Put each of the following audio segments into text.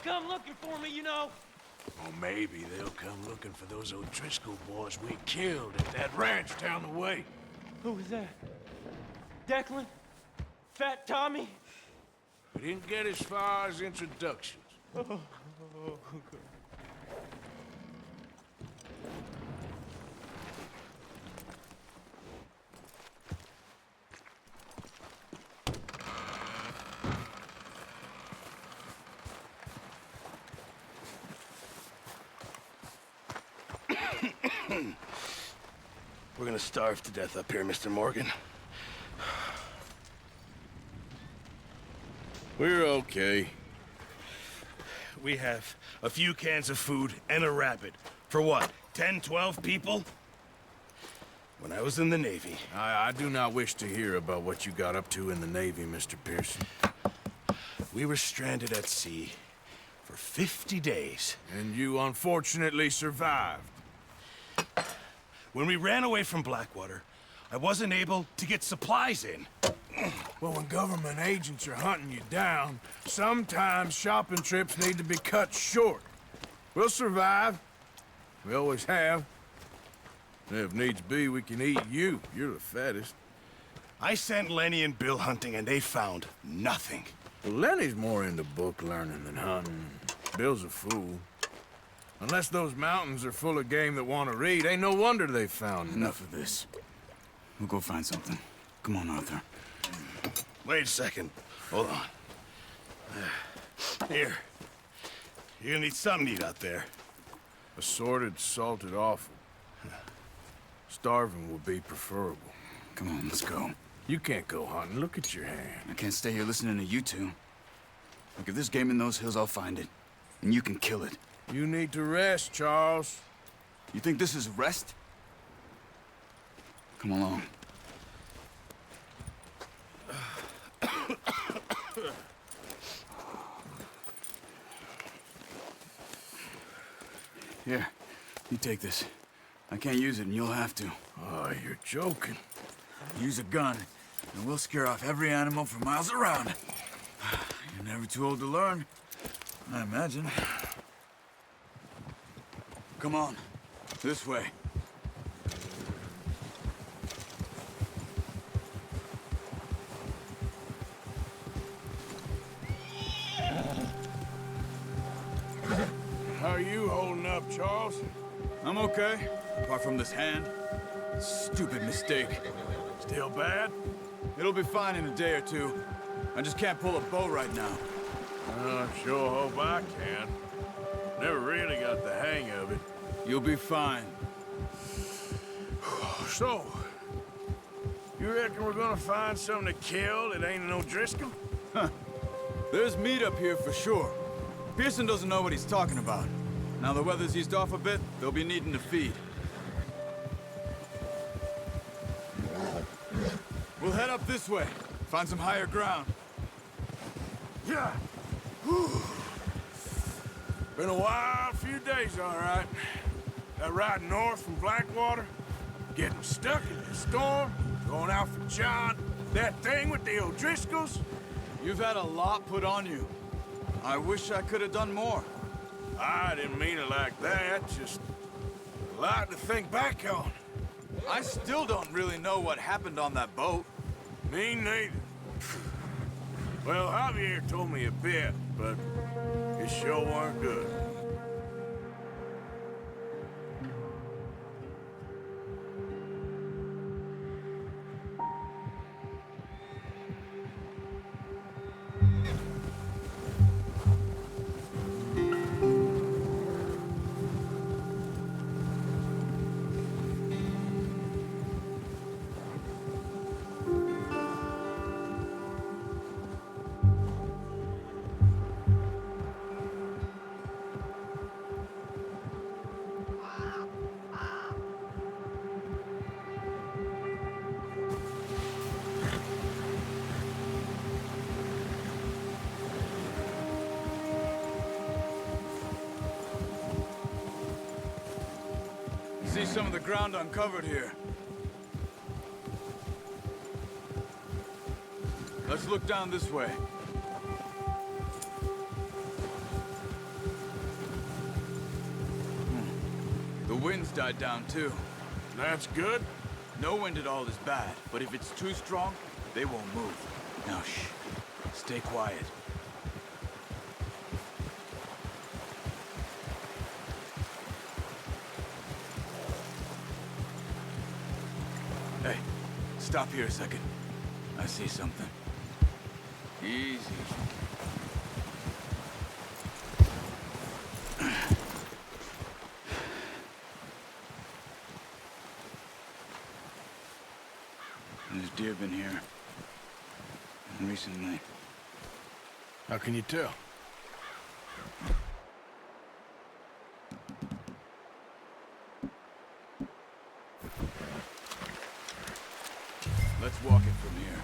They'll come looking for me, you know. Or maybe they'll come looking for those O'Driscoll boys we killed at that ranch down the way. Who was that? Declan? Fat Tommy? We didn't get as far as introductions. We're gonna starve to death up here, Mr. Morgan. We're okay. We have a few cans of food and a rabbit. For what, 10, 12 people? When I was in the Navy... I do not wish to hear about what you got up to in the Navy, Mr. Pearson. We were stranded at sea for 50 days. And you unfortunately survived. When we ran away from Blackwater, I wasn't able to get supplies in. Well, when government agents are hunting you down, sometimes shopping trips need to be cut short. We'll survive. We always have. And if needs be, we can eat you. You're the fattest. I sent Lenny and Bill hunting, and they found nothing. Well, Lenny's more into book learning than hunting. Bill's a fool. Unless those mountains are full of game that want to read, ain't no wonder they found Enough of this. We'll go find something. Come on, Arthur. Wait a second. Hold on. Here. You're gonna need something to eat out there. Assorted, salted offal. Starving would be preferable. Come on, let's go. You can't go hunting. Look at your hand. I can't stay here listening to you two. Look, if there's game in those hills, I'll find it. And you can kill it. You need to rest, Charles. You think this is rest? Come along. Here, you take this. I can't use it, and you'll have to. Oh, you're joking. Use a gun, and we'll scare off every animal for miles around. You're never too old to learn, I imagine. Come on, this way. How are you holding up, Charles? I'm okay, apart from this hand. Stupid mistake. Still bad? It'll be fine in a day or two. I just can't pull a bow right now. I sure hope I can. Never really got the hang of it. You'll be fine. So, you reckon we're gonna find something to kill that ain't an O'Driscoll? Huh. There's meat up here for sure. Pearson doesn't know what he's talking about. Now the weather's eased off a bit, they'll be needing to feed. We'll head up this way. Find some higher ground. Yeah. Whew. Been a wild few days, all right. That ride north from Blackwater, getting stuck in the storm, going out for John, that thing with the O'Driscolls. You've had a lot put on you. I wish I could have done more. I didn't mean it like that, just a lot to think back on. I still don't really know what happened on that boat. Me neither. Well, Javier told me a bit, but it sure weren't good. See some of the ground uncovered here. Let's look down this way. wind's died down, too. That's good. No wind at all is bad, but if it's too strong, they won't move. Now, shh. Stay quiet. Hey, stop here a second. I see something. Easy. There's deer been here. Recently. How can you tell? Let's walk it from here.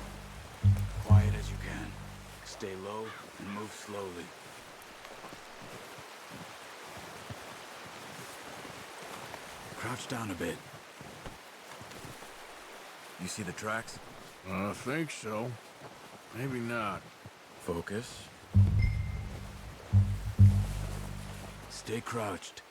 Quiet as you can. Stay low and move slowly. Crouch down a bit. You see the tracks? I think so. Maybe not. Focus. Stay crouched.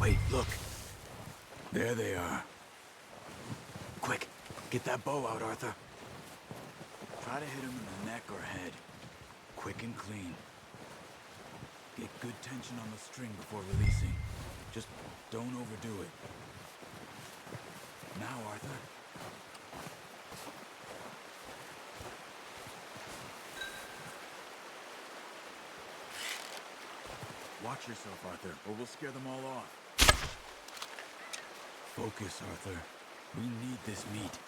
Wait, look. There they are. Quick, get that bow out, Arthur. Try to hit him in the neck or head. Quick and clean. Get good tension on the string before releasing. Just don't overdo it. Now, Arthur. Watch yourself, Arthur, or we'll scare them all off. Focus, Arthur. We need this meat.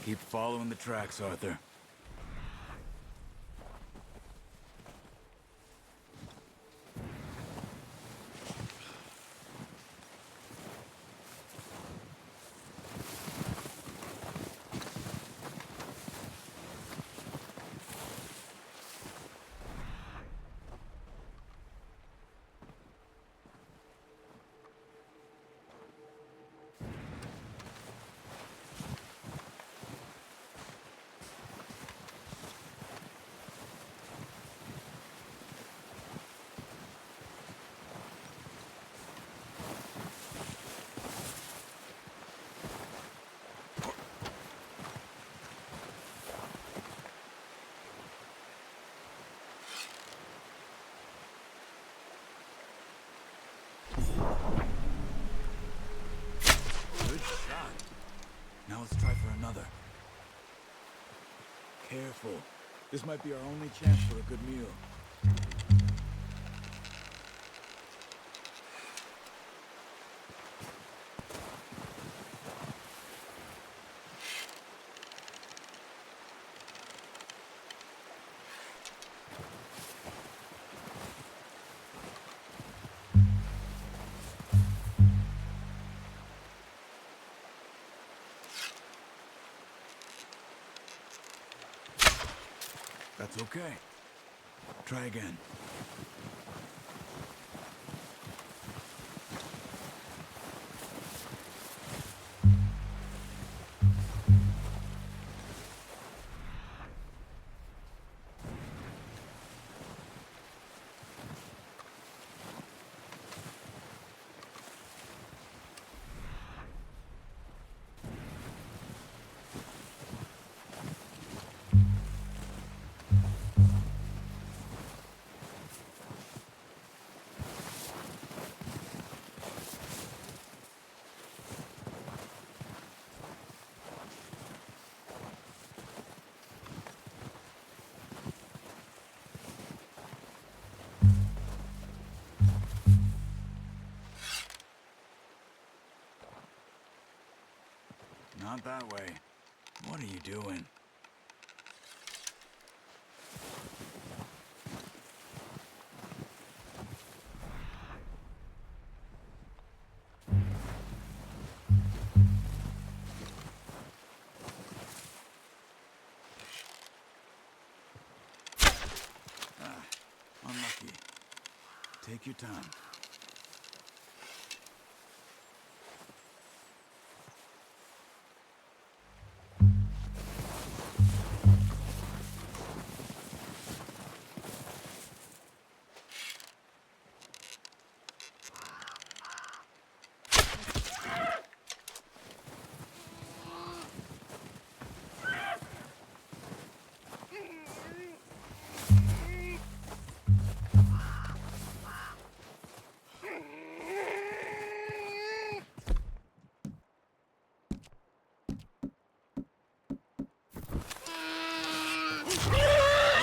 Keep following the tracks, Arthur. Good shot. Now let's try for another. Careful. This might be our only chance for a good meal. That's okay. Try again. not that way. What are you doing? Unlucky. Take your time.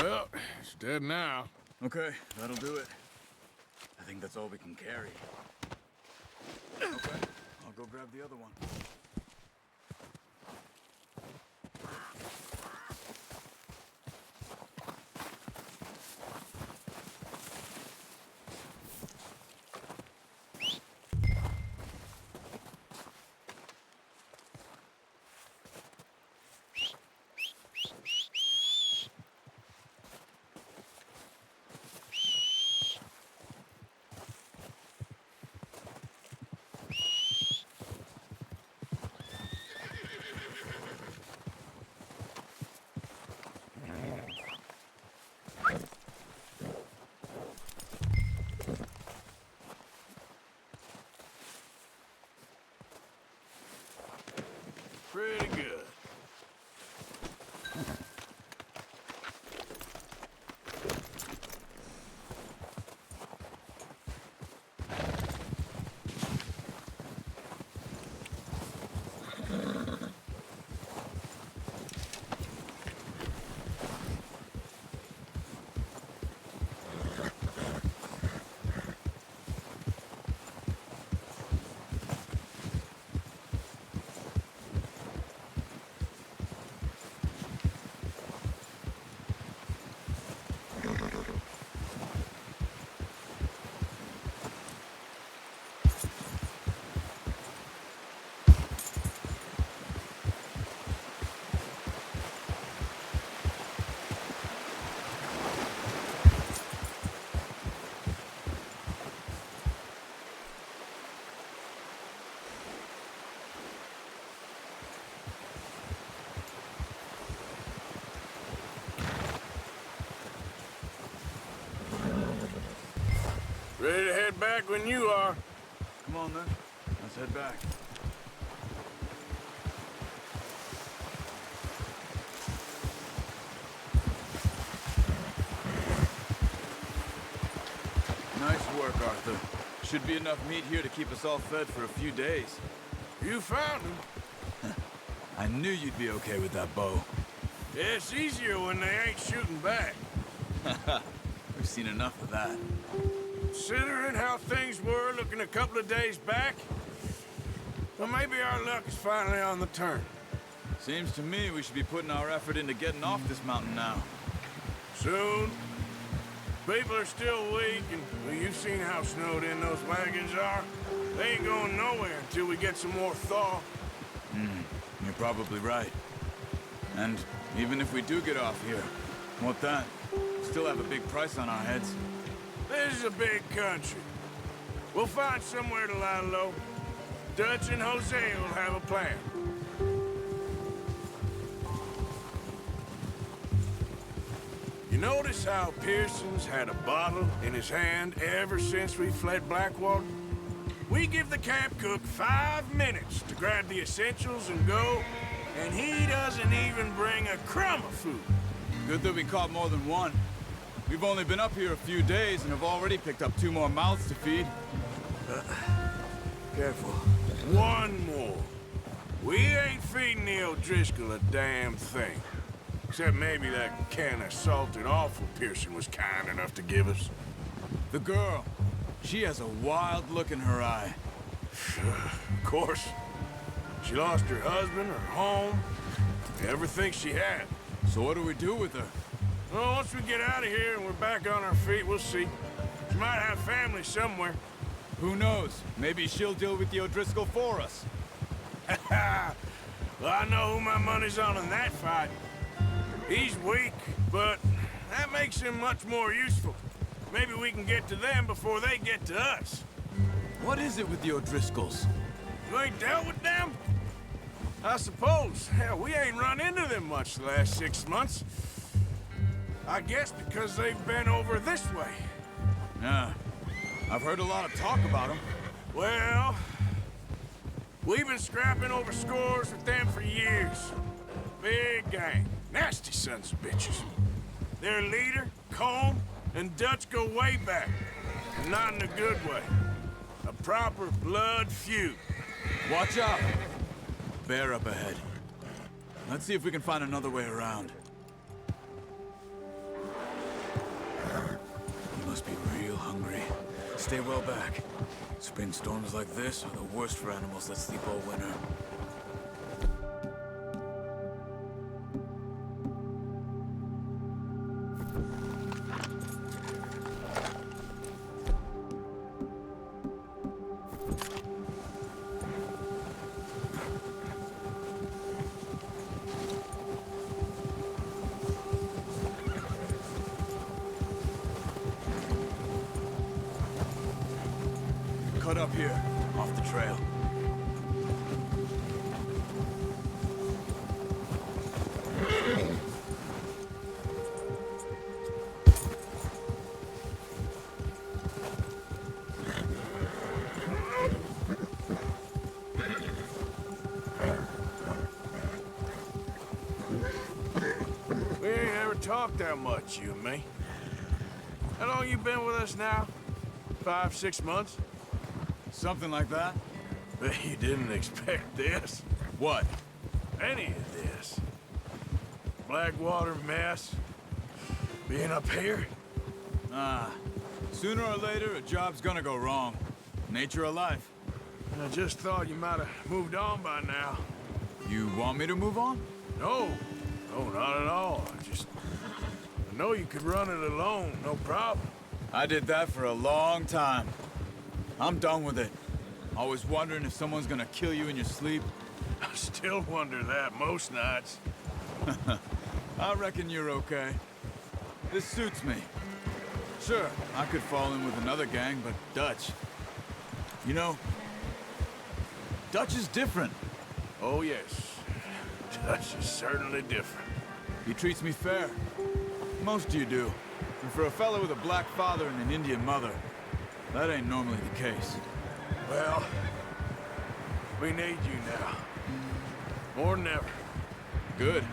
Well, it's dead now. Okay, that'll do it. I think that's all we can carry. Okay, I'll go grab the other one. Pretty good. Ready to head back when you are. Come on then, let's head back. Nice work, Arthur. Should be enough meat here to keep us all fed for a few days. You found him. I knew you'd be okay with that bow. Yeah, it's easier when they ain't shooting back. We've seen enough of that. Considering how things were looking a couple of days back, well, maybe our luck is finally on the turn. Seems to me we should be putting our effort into getting off this mountain now. Soon. People are still weak, and well, you've seen how snowed in those wagons are. They ain't going nowhere until we get some more thaw. You're probably right. And even if we do get off here, what then? We still have a big price on our heads. This is a big country. We'll find somewhere to lie low. Dutch and Jose will have a plan. You notice how Pearson's had a bottle in his hand ever since we fled Blackwater? We give the camp cook 5 minutes to grab the essentials and go, and he doesn't even bring a crumb of food. Good that we caught more than one. We've only been up here a few days and have already picked up 2 more mouths to feed. Careful. One more. We ain't feeding the O'Driscoll a damn thing. Except maybe that can of salted offal Pearson was kind enough to give us. The girl. She has a wild look in her eye. Of course. She lost her husband, her home, everything she had. So what do we do with her? Well, once we get out of here and we're back on our feet, we'll see. She might have family somewhere. Who knows? Maybe she'll deal with the O'Driscoll for us. Well, I know who my money's on in that fight. He's weak, but that makes him much more useful. Maybe we can get to them before they get to us. What is it with the O'Driscolls? You ain't dealt with them? I suppose. Hell, we ain't run into them much the last 6 months. I guess because they've been over this way. Yeah. I've heard a lot of talk about them. Well, we've been scrapping over scores with them for years. Big gang. Nasty sons of bitches. Their leader, Combe, and Dutch go way back. And not in a good way. A proper blood feud. Watch out! Bear up ahead. Let's see if we can find another way around. You must be real hungry. Stay well back. Spring storms like this are the worst for animals that sleep all winter. Cut up here, off the trail. We ain't ever talked that much, you and me. How long you been with us now? 5, 6 months? Something like that? Bet you didn't expect this. What? Any of this. Blackwater mess. Being up here. Ah, sooner or later, a job's gonna go wrong. Nature of life. I just thought you might have moved on by now. You want me to move on? No. No, not at all. I know you could run it alone, no problem. I did that for a long time. I'm done with it. Always wondering if someone's gonna kill you in your sleep. I still wonder that most nights. I reckon you're okay. This suits me. Sure, I could fall in with another gang, but Dutch... You know, Dutch is different. Oh, yes. Dutch is certainly different. He treats me fair. Most of you do. And for a fellow with a black father and an Indian mother, that ain't normally the case. Well, we need you now. More than ever. Good.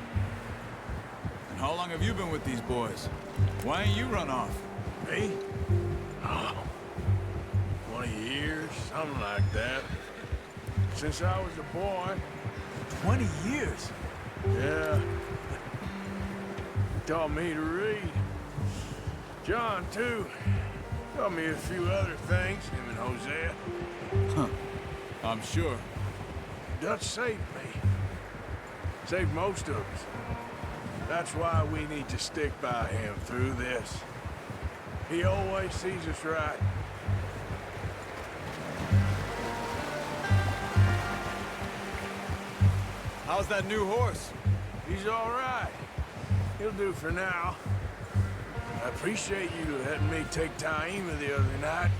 And how long have you been with these boys? Why ain't you run off? Me? Oh, 20 years, something like that. Since I was a boy. 20 years? Yeah. He taught me to read. John, too. Taught me a few other things, him and Hosea. Huh. I'm sure. Dutch saved me. Saved most of us. That's why we need to stick by him through this. He always sees us right. How's that new horse? He's all right. He'll do for now. I appreciate you letting me take Taima the other night.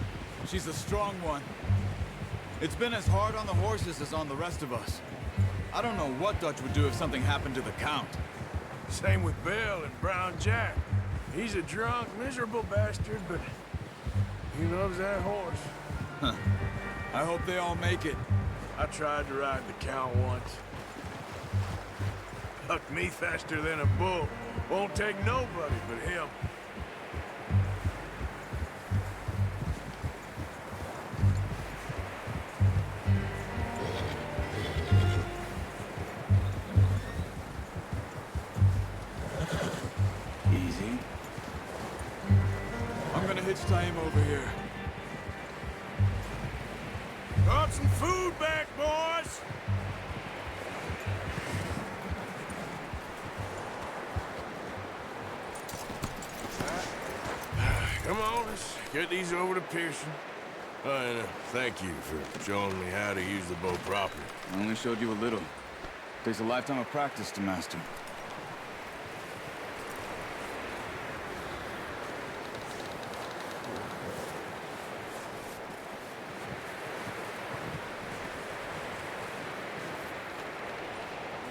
She's a strong one. It's been as hard on the horses as on the rest of us. I don't know what Dutch would do if something happened to the Count. Same with Bill and Brown Jack. He's a drunk, miserable bastard, but he loves that horse. Huh. I hope they all make it. I tried to ride the Count once. Hucked me faster than a bull. Won't take nobody but him. Easy. I'm gonna hitch Taima over here. Got some food back, boys! Come on, let's get these over to Pearson. And thank you for showing me how to use the bow properly. I only showed you a little. Takes a lifetime of practice to master.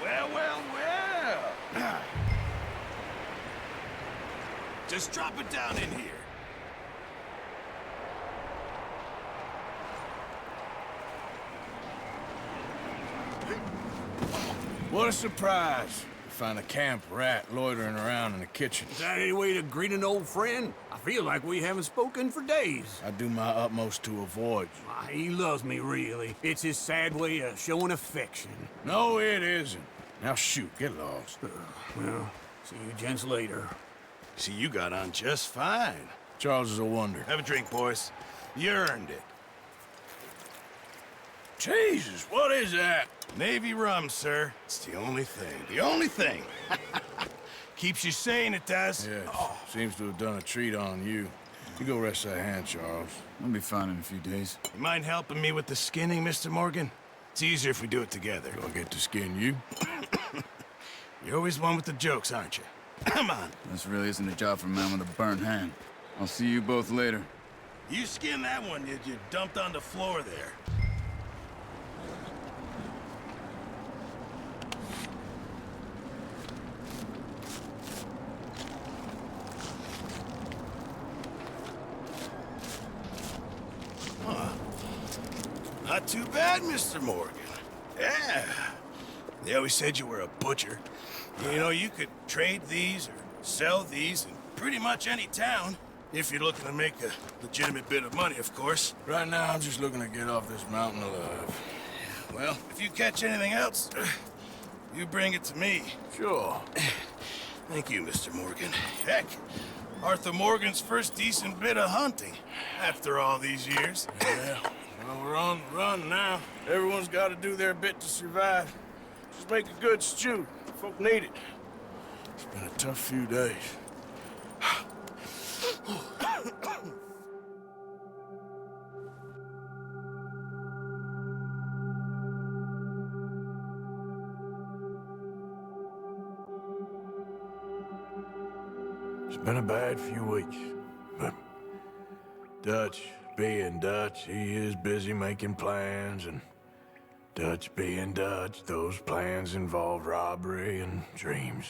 Well, well, well. Just drop it down in here. What a surprise. Find a camp rat loitering around in the kitchen. Is that any way to greet an old friend? I feel like we haven't spoken for days. I do my utmost to avoid you. Why, he loves me, really. It's his sad way of showing affection. No, it isn't. Now shoot, get lost. Well, see you gents later. See, you got on just fine. Charles is a wonder. Have a drink, boys. You earned it. Jesus, what is that? Navy rum, sir. It's the only thing. The only thing. Keeps you sane, it does. Yes, seems to have done a treat on you. You go rest that hand, Charles. I'll be fine in a few days. You mind helping me with the skinning, Mr. Morgan? It's easier if we do it together. Do I get to skin you? You're always one with the jokes, aren't you? Come on. This really isn't a job for a man with a burnt hand. I'll see you both later. You skinned that one you dumped on the floor there. Not too bad, Mr. Morgan. Yeah. They always said you were a butcher. You know, you could trade these or sell these in pretty much any town. If you're looking to make a legitimate bit of money, of course. Right now, I'm just looking to get off this mountain alive. Well, if you catch anything else, you bring it to me. Sure. Thank you, Mr. Morgan. Heck, Arthur Morgan's first decent bit of hunting after all these years. Yeah. Well, we're on the run now. Everyone's got to do their bit to survive. Just make a good stew. Folk need it. It's been a tough few days. It's been a bad few weeks, but Dutch being Dutch, he is busy making plans, and Dutch being Dutch, those plans involve robbery and dreams.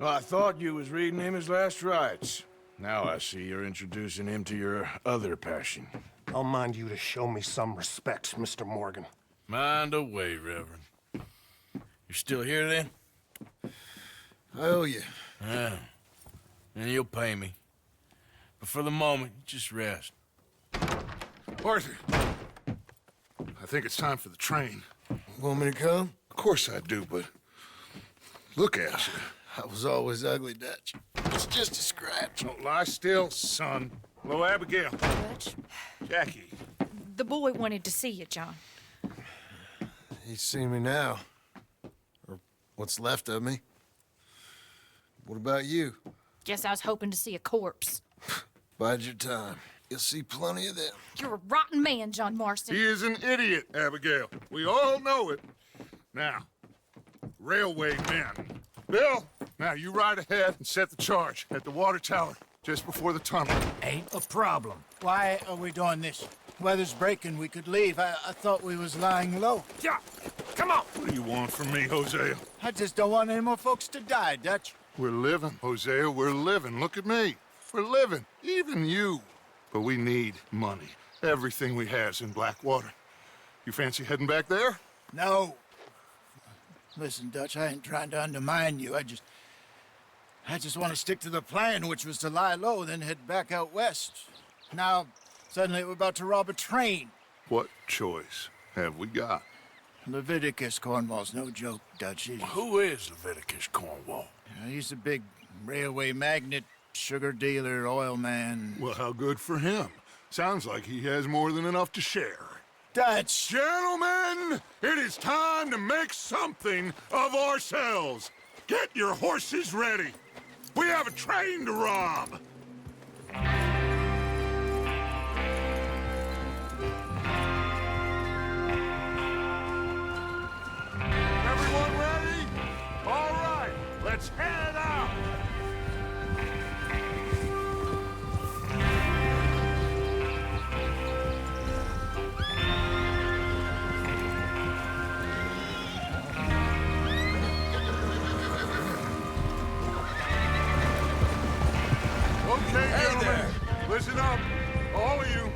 Well, I thought you was reading him his last rites. Now I see you're introducing him to your other passion. I'll mind you to show me some respect, Mr. Morgan. Mind away, Reverend. You're still here, then? I owe you. Yeah. And you'll pay me. But for the moment, just rest. Arthur, I think it's time for the train. Want me to come? Of course I do, but look at you. I was always ugly, Dutch. It's just a scratch. Don't lie still, son. Hello, Abigail. Dutch, Jackie. the boy wanted to see you, John. He's seen me now. Or what's left of me. What about you? Guess I was hoping to see a corpse. Bide your time. You'll see plenty of them. You're a rotten man, John Marston. He is an idiot, Abigail. We all know it. Now, railway men. Bill, now you ride ahead and set the charge at the water tower just before the tunnel. Ain't a problem. Why are we doing this? Weather's breaking, we could leave. I thought we was lying low. Yeah, come on. What do you want from me, Hosea? I just don't want any more folks to die, Dutch. We're living, Hosea, we're living. Look at me. We're living, even you. But we need money. Everything we has in Blackwater. You fancy heading back there? No. Listen, Dutch, I ain't trying to undermine you. I just want to stick to the plan, which was to lie low, then head back out west. Now, suddenly we're about to rob a train. What choice have we got? Leviticus Cornwall's no joke, Dutch. Who is Leviticus Cornwall? He's a big railway magnate, sugar dealer, oil man. Well, how good for him. Sounds like he has more than enough to share. Dutch! Gentlemen, it is time to make something of ourselves. Get your horses ready. We have a train to rob. Everyone ready? All right, let's head out. Okay, gentlemen, listen up, all of you.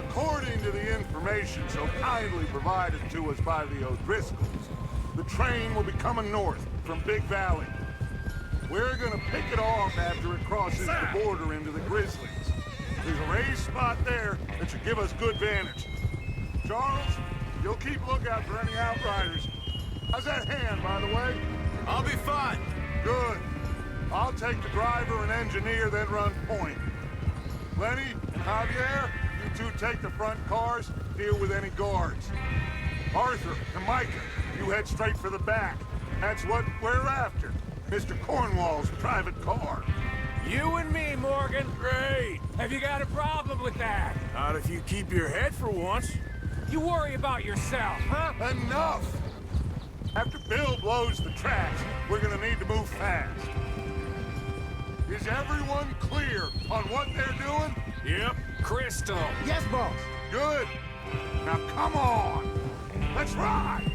According to the information so kindly provided to us by the O'Driscolls, the train will be coming north from Big Valley. We're gonna pick it off after it crosses the border into the Grizzlies. There's a raised spot there that should give us good vantage. Charles, you'll keep lookout for any outriders. How's that hand, by the way? I'll be fine. Good. I'll take the driver and engineer, then run point. Lenny and Javier, you two take the front cars, deal with any guards. Arthur and Micah, you head straight for the back. That's what we're after. Mr. Cornwall's private car. You and me, Morgan. Great. Have you got a problem with that? Not if you keep your head for once. You worry about yourself, huh? Enough! After Bill blows the tracks, we're gonna need to move fast. Is everyone clear on what they're doing? Yep. Crystal. Yes, boss. Good. Now come on. Let's ride.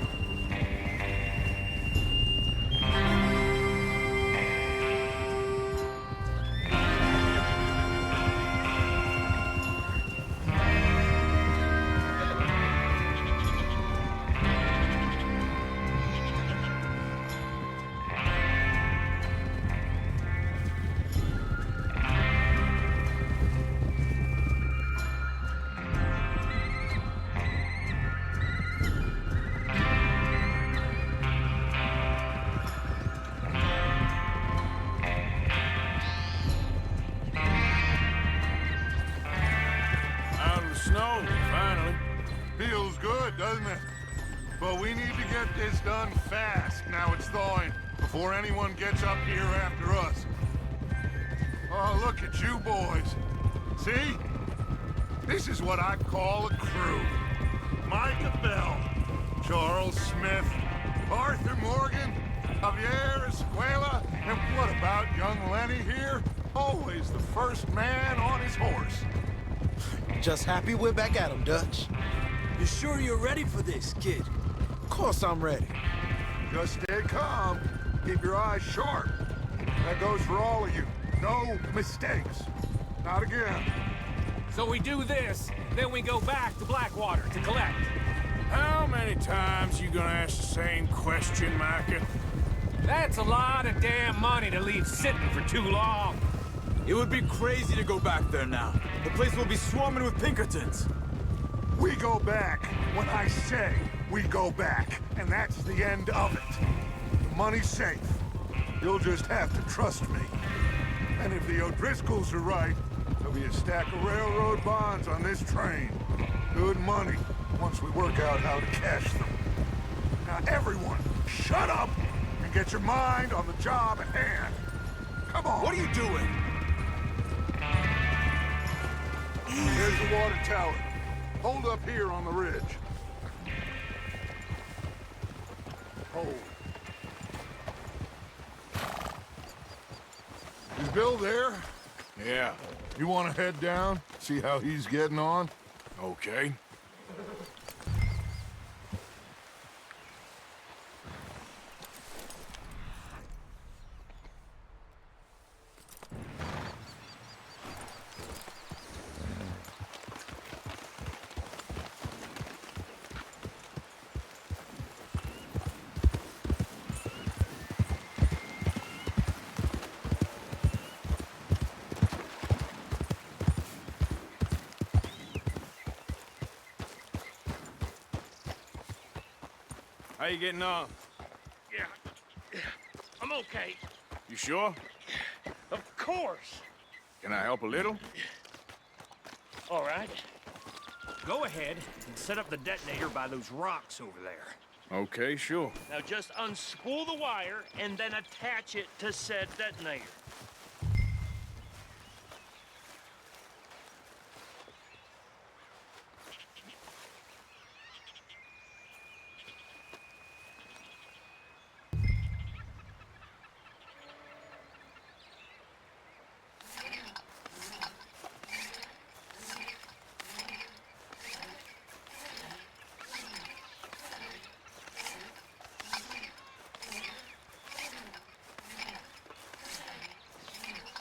Snow, finally. Feels good, doesn't it? But we need to get this done fast, now it's thawing, before anyone gets up here after us. Oh, look at you boys. See? This is what I call a crew. Micah Bell, Charles Smith, Arthur Morgan, Javier Escuela, and what about young Lenny here? Always the first man on his horse. Just happy we're back at 'em, Dutch. You sure you're ready for this, kid? Of course I'm ready. Just stay calm. Keep your eyes sharp. That goes for all of you. No mistakes. Not again. So we do this, then we go back to Blackwater to collect. How many times you gonna ask the same question, Micah? That's a lot of damn money to leave sitting for too long. It would be crazy to go back there now. The place will be swarming with Pinkertons. We go back when I say we go back, and that's the end of it. The money's safe. You'll just have to trust me. And if the O'Driscolls are right, there'll be a stack of railroad bonds on this train. Good money, once we work out how to cash them. Now everyone, shut up and get your mind on the job at hand. Come on. What are you doing? There's the water tower. Hold up here on the ridge. Hold. Is Bill there? Yeah. You want to head down? See how he's getting on? Okay. How you getting on? Yeah. I'm okay. You sure? Of course. Can I help a little? All right. Go ahead and set up the detonator by those rocks over there. Okay, sure. Now just unspool the wire and then attach it to said detonator.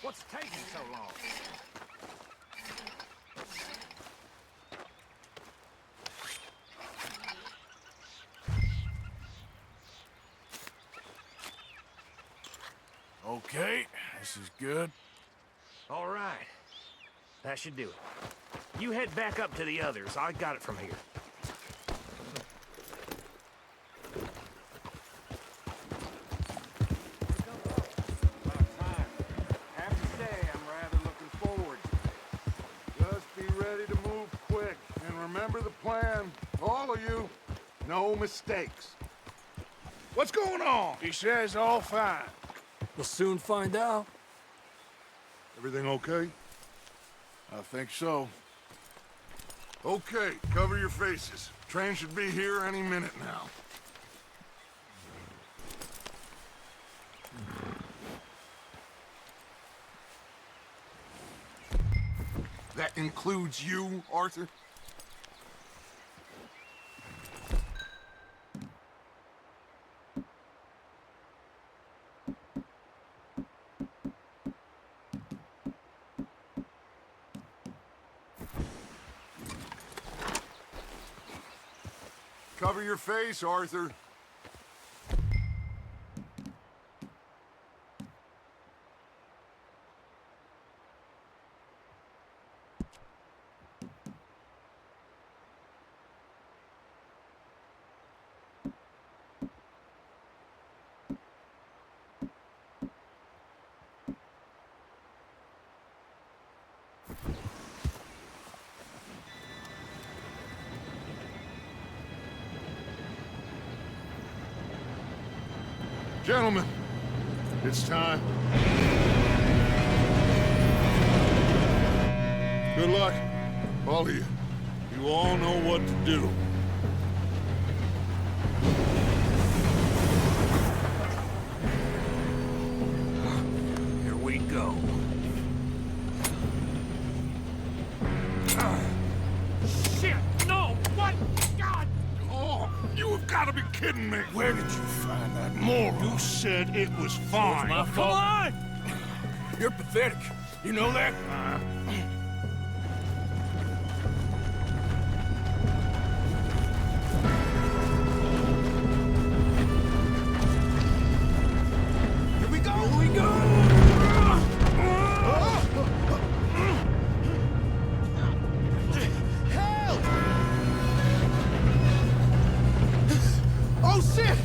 What's taking so long? Okay, this is good. All right. That should do it. You head back up to the others. I got it from here. Have to say, I'm rather looking forward to it. Just be ready to move quick. And remember the plan. All of you, no mistakes. What's going on? He says all fine. We'll soon find out. Everything okay? I think so. Okay, cover your faces. Train should be here any minute now. That includes you, Arthur? Cover your face, Arthur. Gentlemen, it's time. Good luck, all of you. You all know what to do. Here we go. Shit! No! What? God! Oh, you have got to be kidding me. Where did you find that moron? You said it was fine. my Come fault. on! You're pathetic. You know that? Here we go! Here we go! Help! Oh, shit!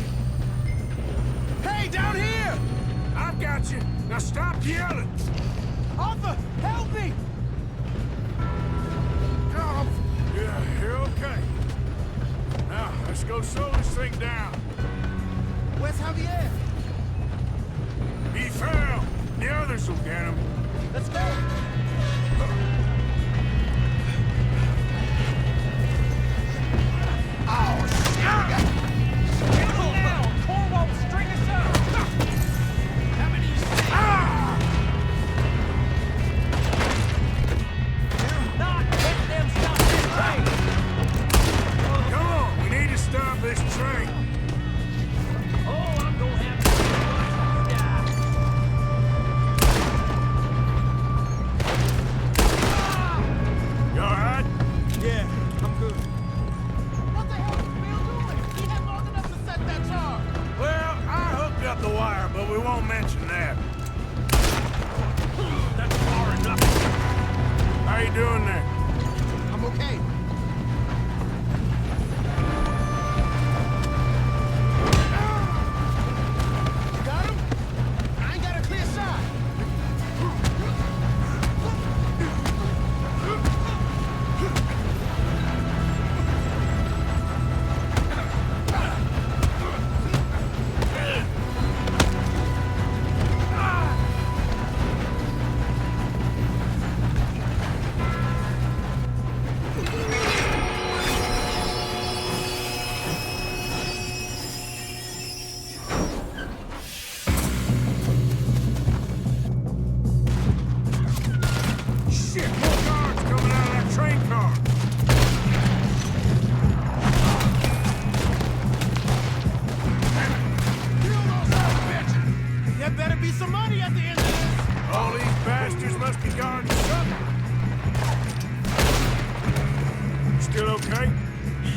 Hey, down here! I've got you. Now stop yelling. Arthur, help me! Come. Yeah, you're okay. Now, let's go slow this thing down. Where's Javier? He fell. The others will get him. Let's go! Come on, we need to stop this train. You all right? Yeah, I'm good. What the hell is Bill doing? He had long enough to set that charge. Well, I hooked up the wire, but we won't mention that. That's far enough. How you doing there? I'm okay. You got him? I ain't got a clear shot. be some money at the end of this. All these bastards must be guarding something. Still okay?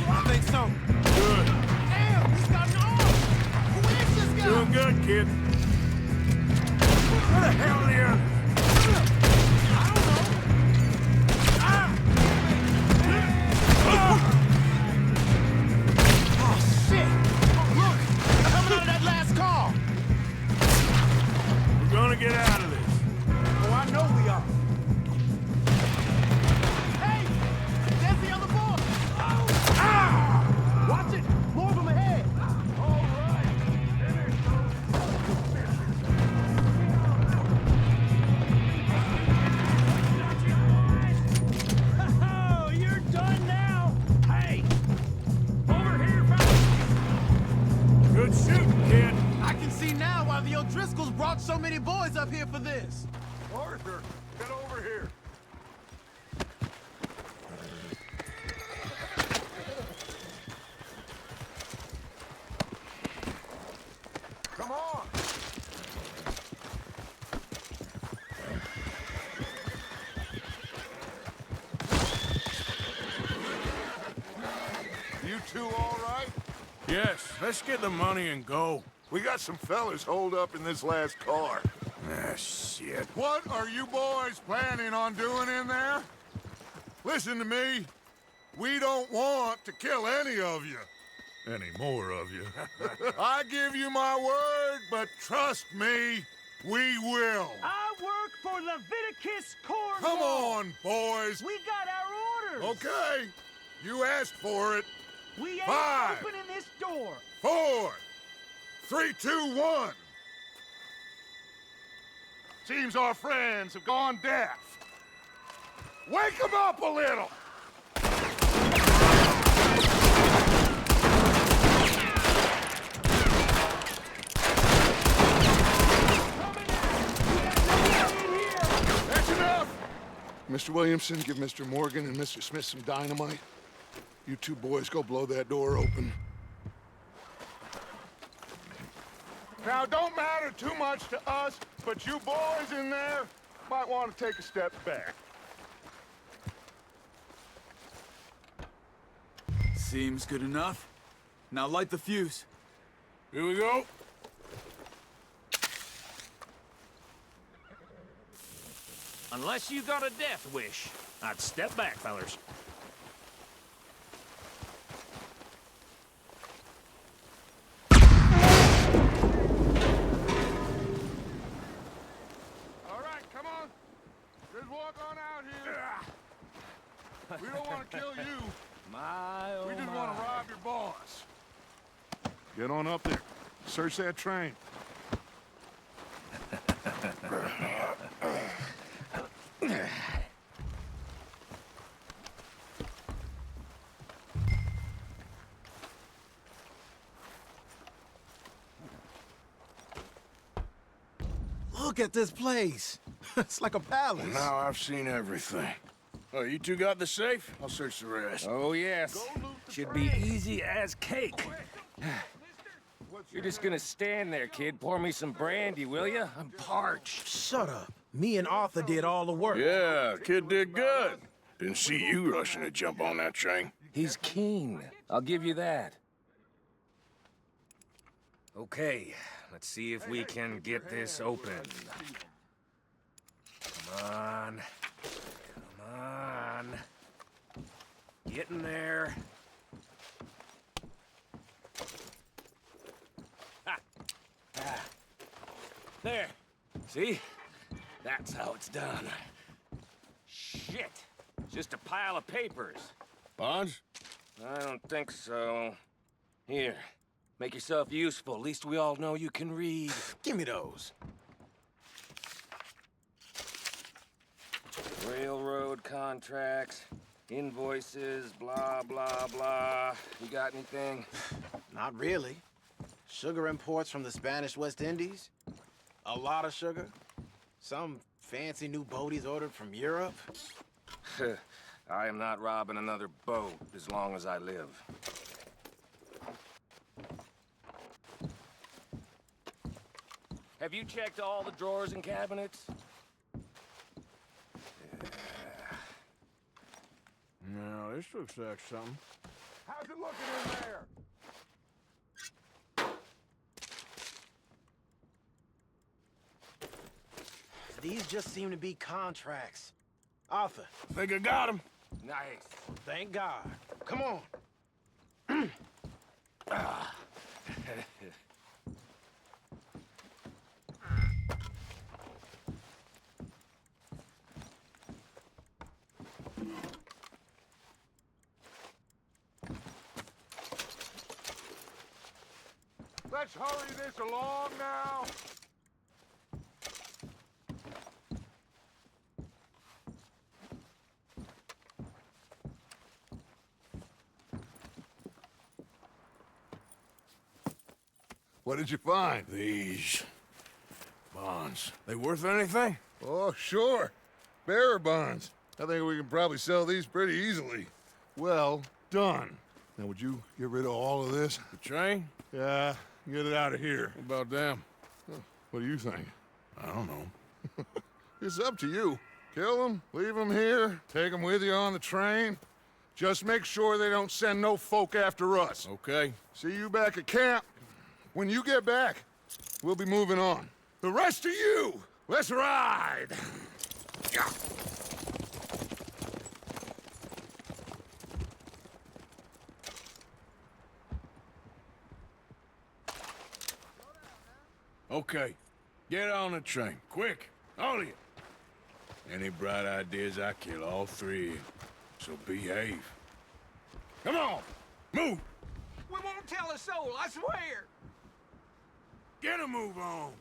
I think so. Good. Damn, he's got an arm. Who is this guy? Doing good, kid. Where the hell are the others? I don't know. Oh, shit. Look, coming out of that last car. We're gonna get out of this. Oh, I know we are. Hey, there's the other boy. Watch it. More of them ahead. All right. Oh, you're done now. Hey, over here, fellas. Good shooting, kid. I can see now why the O'Driscolls brought so many boys up here for this. Arthur, get over here. Come on. You two all right? Yes, let's get the money and go. We got some fellas holed up in this last car. Ah, shit. What are you boys planning on doing in there? Listen to me. We don't want to kill any of you. Any more of you. I give you my word, but trust me, we will. I work for Leviticus Corps. Come on, boys. We got our orders. Okay. You asked for it. We ain't 5, opening this door. 4, 3, 2, 1. Seems our friends have gone deaf. Wake them up a little. That's enough. Mr. Williamson, give Mr. Morgan and Mr. Smith some dynamite. You two boys go blow that door open. Now, don't matter too much to us, but you boys in there might want to take a step back. Seems good enough. Now light the fuse. Here we go. Unless you got a death wish, I'd step back, fellers. All right, come on. Just walk on out here. We don't want to kill you. We just want to rob your boss. Get on up there. Search that train. Look at this place. It's like a palace. Now I've seen everything. Oh, you two got the safe? I'll search the rest. Oh, yes. Should be easy as cake. You're just gonna stand there, kid. Pour me some brandy, will you? I'm parched. Shut up. Me and Arthur did all the work. Yeah, kid did good. Didn't see you rushing to jump on that train. He's keen. I'll give you that. Okay, let's see if we can get this open. Come on. Come on. Get in there. Ha. Ah. There. See? That's how it's done. Shit. Just a pile of papers. Bonds? I don't think so. Here. Make yourself useful. At least we all know you can read. Give me those. Railroad contracts, invoices, blah, blah, blah. You got anything? Not really. Sugar imports from the Spanish West Indies. A lot of sugar. Some fancy new boat he's ordered from Europe. I am not robbing another boat as long as I live. Have you checked all the drawers and cabinets? No, this looks like something. How's it looking in there? These just seem to be contracts. Arthur, Think I got him? Nice. thank God. Come on. Let's hurry this along now. What did you find? These bonds. They worth anything? Oh, sure. Bearer bonds. I think we can probably sell these pretty easily. Well done. Now, would you get rid of all of this? The train? Yeah, get it out of here. What about them? What do you think? I don't know. It's up to you. Kill them, leave them here, take them with you on the train. Just make sure they don't send no folk after us. Okay. See you back at camp. When you get back, we'll be moving on. The rest of you, let's ride! Yeah. Okay. Get on the train. Quick. All of you. Any bright ideas, I kill all three of you. So behave. Come on! Move! We won't tell a soul, I swear! Get a move on!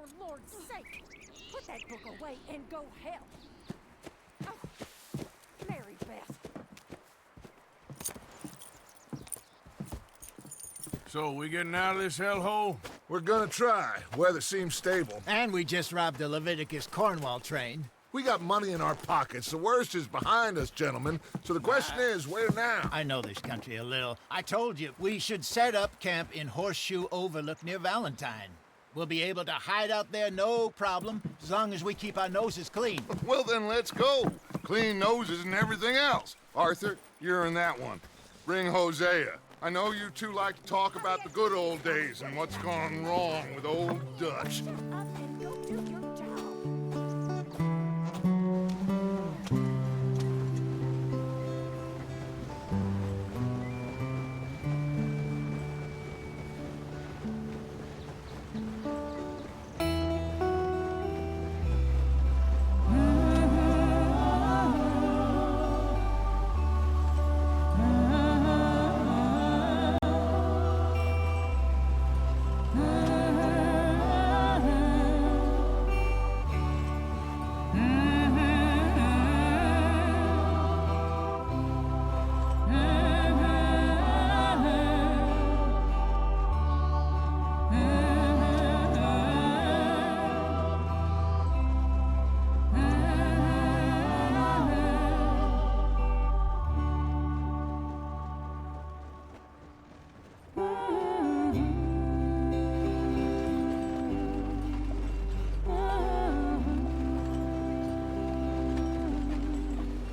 for Lord's sake! Put that book away and go help! Oh, Mary Beth. So, we getting out of this hellhole? We're gonna try. Weather seems stable. And we just robbed a Leviticus Cornwall train. We got money in our pockets. The worst is behind us, gentlemen. So the question is, where now? I know this country a little. I told you, we should set up camp in Horseshoe Overlook near Valentine. We'll be able to hide out there no problem, as long as we keep our noses clean. Well, then let's go. Clean noses and everything else. Arthur, you're in that one. Bring Hosea. I know you two like to talk about the good old days and what's gone wrong with old Dutch. Shut up and go do your job.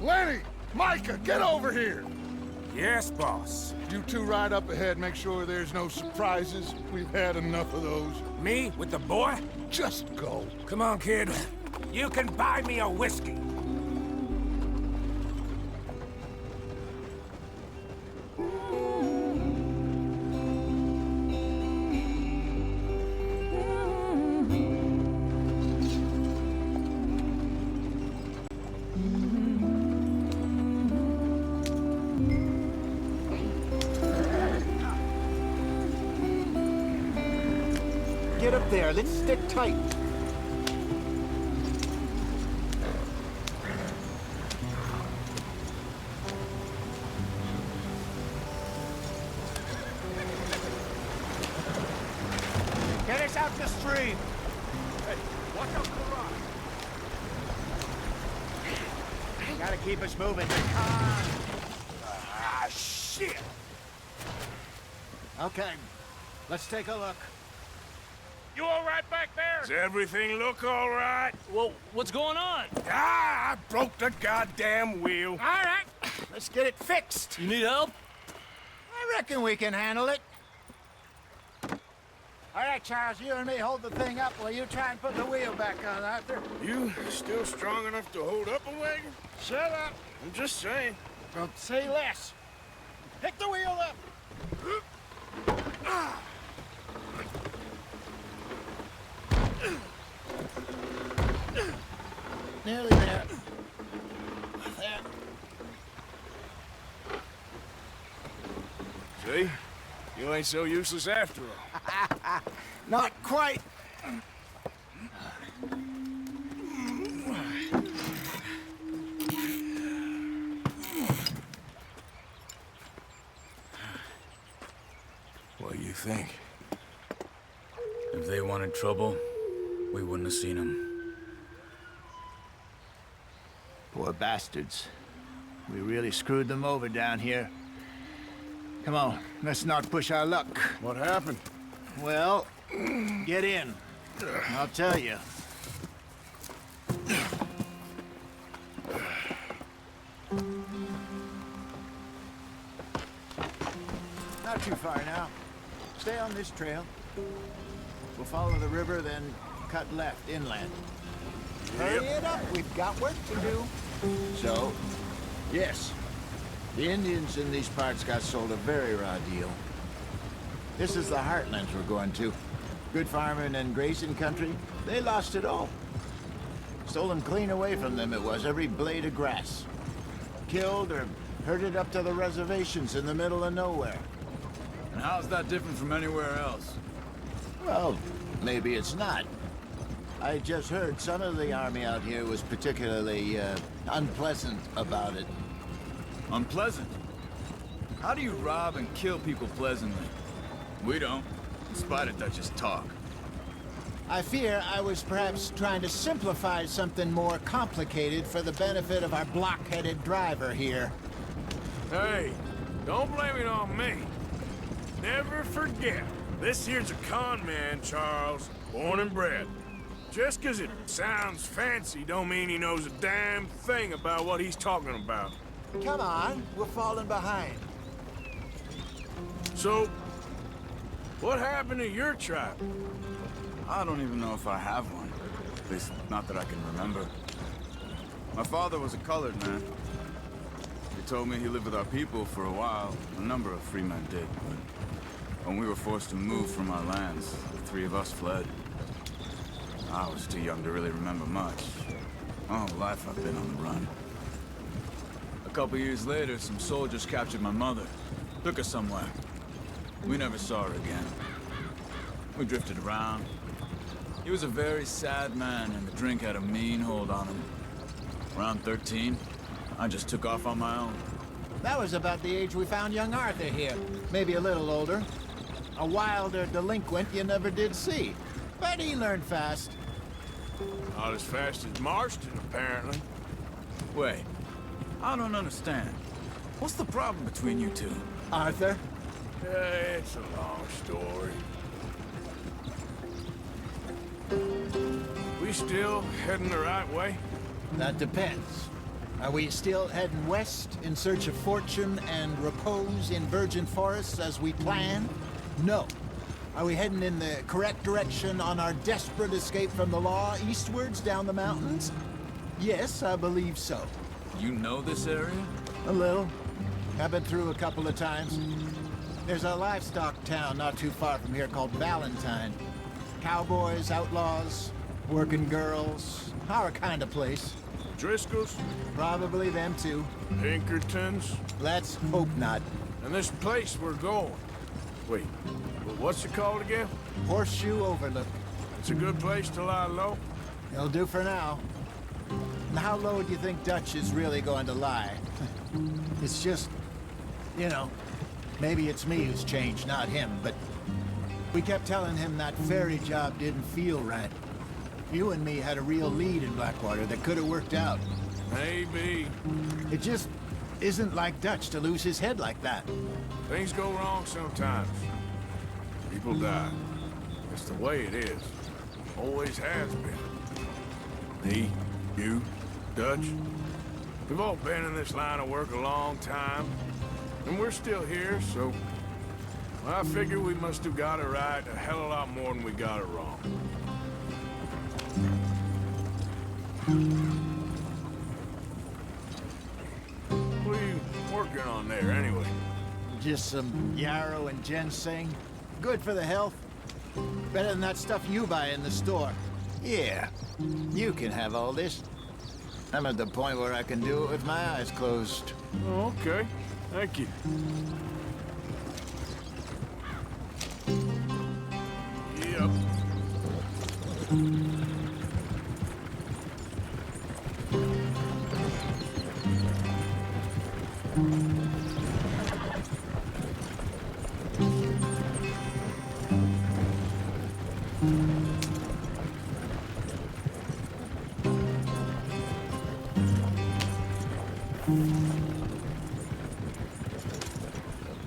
Lenny! Micah, get over here! Yes, boss. You two ride up ahead, make sure there's no surprises. We've had enough of those. Me with the boy? Just go. Come on, kid. You can buy me a whiskey. Get up there, let's stick tight. Get us out the stream. Hey, watch out for the rock. Gotta keep us moving. Ah, shit! Okay, let's take a look. You all right back there? Does everything look all right? Well, what's going on? Ah, I broke the goddamn wheel. All right, let's get it fixed. You need help? I reckon we can handle it. All right, Charles, you and me hold the thing up while you try and put the wheel back on, Arthur. You still strong enough to hold up a wagon? Shut up. I'm just saying. Don't say less. Pick the wheel up. Nearly there. There. See? You ain't so useless after all. Not quite. What do you think? If they wanted trouble, we wouldn't have seen them. Poor bastards. We really screwed them over down here. Come on, let's not push our luck. What happened? Well, get in. I'll tell you. Not too far now. Stay on this trail. We'll follow the river, then cut left inland. Hurry it up, we've got work to do. So, yes, the Indians in these parts got sold a very raw deal. This is the heartlands we're going to. Good farming and grazing country, they lost it all. Stolen clean away from them it was, every blade of grass. Killed or herded up to the reservations in the middle of nowhere. And how's that different from anywhere else? Well, maybe it's not. I just heard some of the army out here was particularly unpleasant about it. Unpleasant? How do you rob and kill people pleasantly? We don't, in spite of Dutch's talk. I fear I was perhaps trying to simplify something more complicated for the benefit of our block-headed driver here. Hey, don't blame it on me. Never forget, this here's a con man, Charles, born and bred. Just 'cause it sounds fancy don't mean he knows a damn thing about what he's talking about. Come on, we're falling behind. So, what happened to your tribe? I don't even know if I have one. At least, not that I can remember. My father was a colored man. He told me he lived with our people for a while. A number of free men did, but when we were forced to move from our lands, the three of us fled. I was too young to really remember much. All life I've been on the run. A couple years later, some soldiers captured my mother. Took her somewhere. We never saw her again. We drifted around. He was a very sad man, and the drink had a mean hold on him. Around 13, I just took off on my own. That was about the age we found young Arthur here. Maybe a little older. A wilder delinquent you never did see. But he learned fast. Not as fast as Marston, apparently. Wait, I don't understand. What's the problem between you two? Arthur? It's a long story. We still heading the right way? That depends. Are we still heading west in search of fortune and repose in virgin forests as we planned? No. Are we heading in the correct direction on our desperate escape from the law eastwards down the mountains? Yes, I believe so. You know this area? A little. I've been through a couple of times. There's a livestock town not too far from here called Valentine. Cowboys, outlaws, working girls, our kind of place. Driscolls? Probably them too. Pinkertons? Let's hope not. And this place we're going. Wait, what's it called again? Horseshoe Overlook. It's a good place to lie low? It'll do for now. And how low do you think Dutch is really going to lie? It's just, you know, maybe it's me who's changed, not him, but we kept telling him that ferry job didn't feel right. You and me had a real lead in Blackwater that could have worked out. Maybe. It just isn't like Dutch to lose his head like that. Things go wrong sometimes. People die. It's the way it is. Always has been. Me, you, Dutch. We've all been in this line of work a long time. And we're still here, so... well, I figure we must have got it right a hell of a lot more than we got it wrong. What are you working on there, anyway? Just some yarrow and ginseng. Good for the health. Better than that stuff you buy in the store. Yeah, you can have all this. I'm at the point where I can do it with my eyes closed. Oh, okay. Thank you. Yep.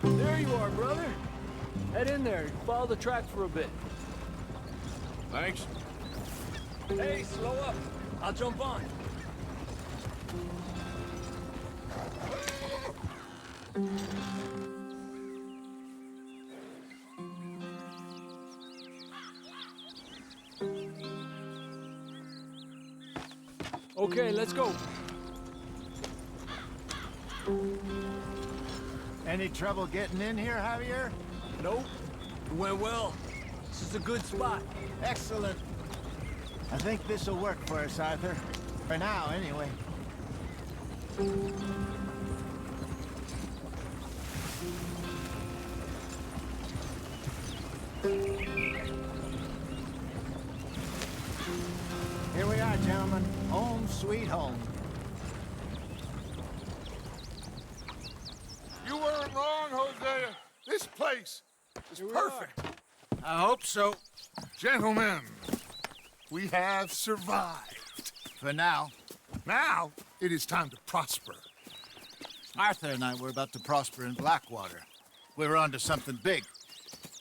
There you are, brother. Head in there. Follow the track for a bit. Thanks. Hey, slow up. I'll jump on. Okay, let's go. Any trouble getting in here, Javier? Nope. It went well. This is a good spot. Excellent. I think this'll work for us, Arthur. For now, anyway. and gentlemen, home sweet home. You weren't wrong, Hosea. This place is perfect. I hope so. Gentlemen, we have survived. For now. Now, it is time to prosper. Arthur and I were about to prosper in Blackwater. We were onto something big.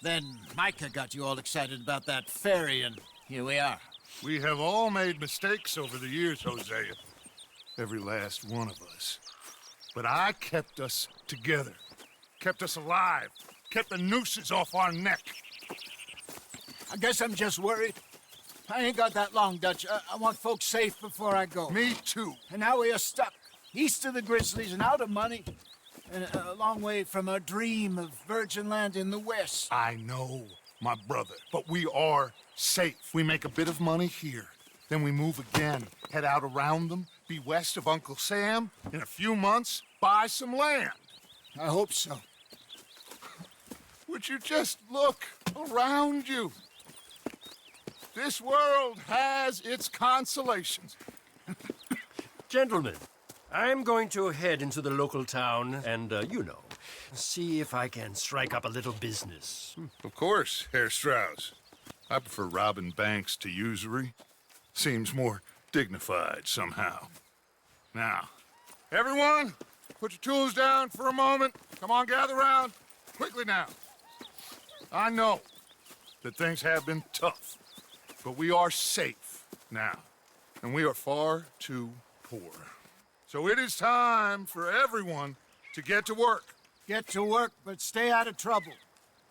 Then Micah got you all excited about that ferry, and here we are. We have all made mistakes over the years, Hosea. Every last one of us. But I kept us together. Kept us alive. Kept the nooses off our neck. I guess I'm just worried. I ain't got that long, Dutch. I want folks safe before I go. Me too. And now we are stuck, east of the Grizzlies and out of money, and a long way from our dream of virgin land in the west. I know, my brother, but we are safe. We make a bit of money here, then we move again, head out around them, be west of Uncle Sam, in a few months, buy some land. I hope so. Would you just look around you? This world has its consolations. Gentlemen, I'm going to head into the local town and, see if I can strike up a little business. Of course, Herr Strauss. I prefer robbing banks to usury. Seems more dignified somehow. Now, everyone, put your tools down for a moment. Come on, gather round. Quickly now. I know that things have been tough, but we are safe now, and we are far too poor. So it is time for everyone to get to work. Get to work, but stay out of trouble.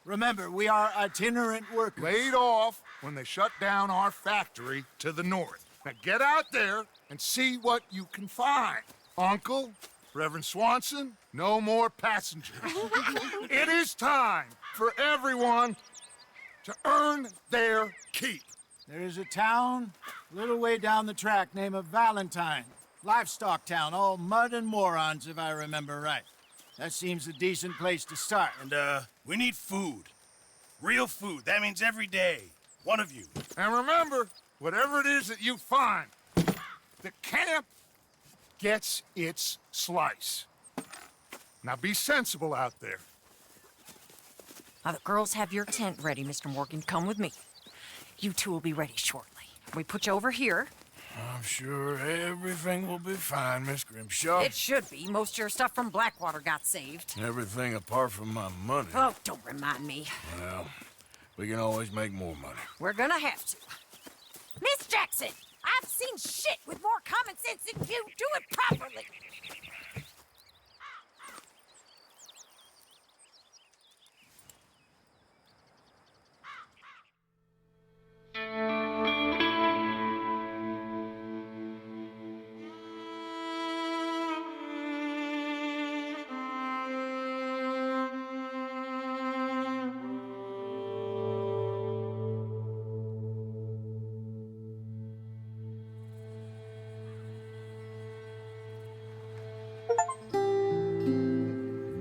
Remember, we are itinerant workers. Laid off when they shut down our factory to the north. Now get out there and see what you can find. Uncle, Reverend Swanson, no more passengers. It is time for everyone to earn their keep. There is a town a little way down the track named Valentine. Livestock town, all mud and morons, if I remember right. That seems a decent place to start. And, we need food. Real food. That means every day. One of you. And remember, whatever it is that you find, the camp gets its slice. Now be sensible out there. The girls have your tent ready, Mr. Morgan. Come with me. You two will be ready shortly. We put you over here. I'm sure everything will be fine, Miss Grimshaw. It should be. Most of your stuff from Blackwater got saved. Everything apart from my money. Oh, don't remind me. Well, we can always make more money. We're gonna have to. Miss Jackson, I've seen shit with more common sense than you. Do it properly.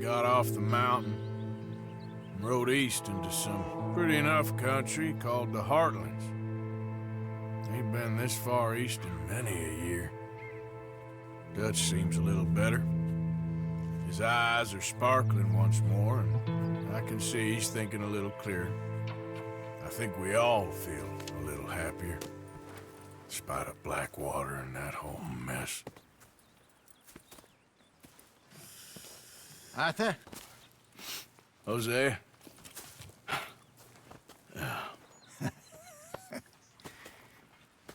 Got off the mountain and rode east into some pretty enough country called the Heartlands. Ain't been this far east in many a year. Dutch seems a little better. His eyes are sparkling once more, and I can see he's thinking a little clearer. I think we all feel a little happier, in spite of Blackwater and that whole mess. Arthur? Jose?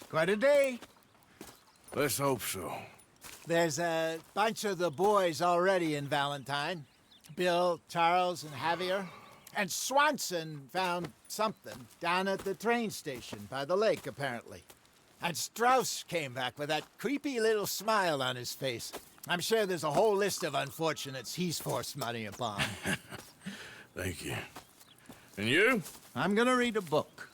Quite a day. Let's hope so. There's a bunch of the boys already in Valentine. Bill, Charles, and Javier. And Swanson found something down at the train station by the lake, apparently. And Strauss came back with that creepy little smile on his face. I'm sure there's a whole list of unfortunates he's forced money upon. Thank you. And you? I'm gonna read a book.